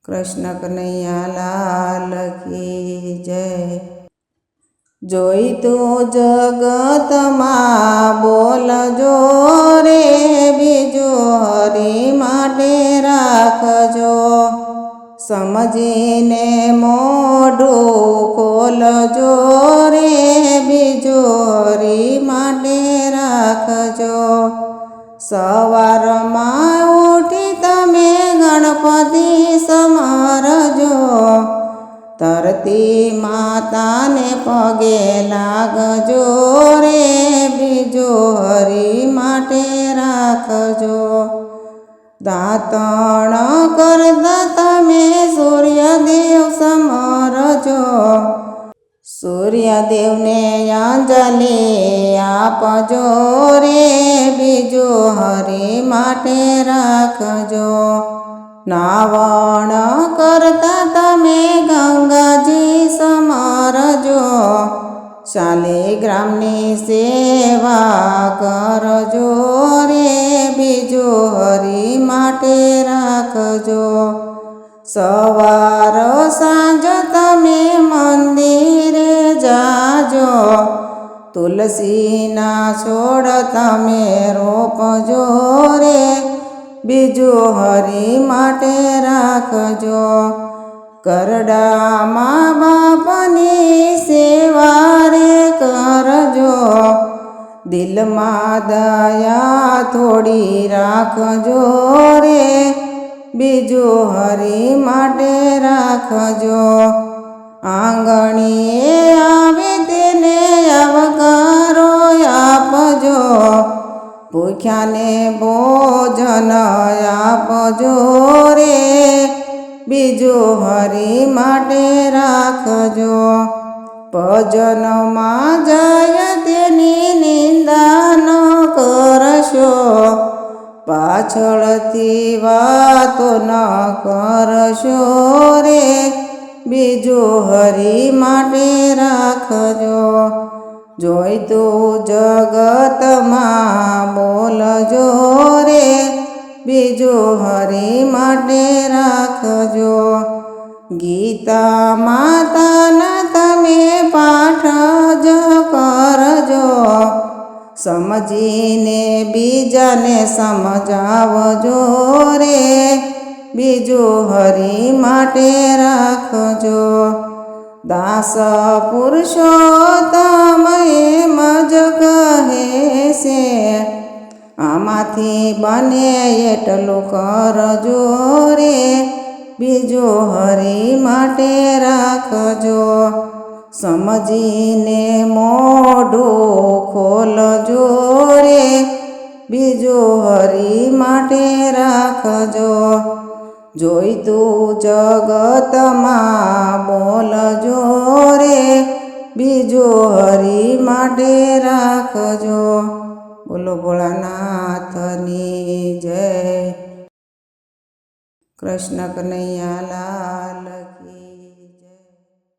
કૃષ્ણ કનૈયા લાલ કી જય। જોઈ તું જગતમાં બોલજો રે બીજું હરી માટે રાખજો, સમજીને મોઢું ખોલજો રે બીજું હરી માટે રાખજો। સવારમાં ઉઠી તમે ગણપતિ સમરજો, ધરતી માતાને પગે લાગજો રે બીજું હરી માટે રાખજો। દાંતણ કરતા તમે સૂર્યદેવ સમરજો, સૂર્યદેવને અંજલિ આપજો રે બીજું હરી માટે રાખજો। નાવણ કરતા તમે ગંગાજી સમરજો, શાલિગ્રામની સેવા કરજો રે બીજું હરી માટે રાખજો। સવાર સાંજ તમે મંદિરે જાજો, તુલસીના છોડ તમે રોપજો રે બીજું હરી માટે રાખજો। કરડા મા બાપની સેવા રે કરજો, દિલમાં દયા થોડી રાખજો રે બીજું હરી માટે રાખજો। આંગણીએ આવે તેને આવકારો આપજો, ભૂખ્યાને ભોજન આપજો રે બીજું હરી માટે રાખજો। ભજનમાં જાય તેની નિંદા ન કરશો, પાછળથી વાતો ન કરશો રે બીજું હરી માટે રાખજો। જોઈ તું જગતમાં બોલજો રે બીજું હરી માટે રાખજો। ગીતા માતાના તમે પાઠ જ કરજો, સમજીને બીજાને સમજાવજો રે બીજું હરી માટે રાખજો। દાસ પુરુષોત્તમ એમ જ કહે છે, આમાંથી બને એટલું કરજો રે બીજું હરી માટે રાખજો। સમજીને મોઢું ખોલજો રે બીજું હરી માટે રાખજો। જોઈ તું જગતમાં બોલજો રે બીજું હરી માટે રાખજો। બોલો ભોળાનાથની જય। કૃષ્ણ કનૈયા લાલ કી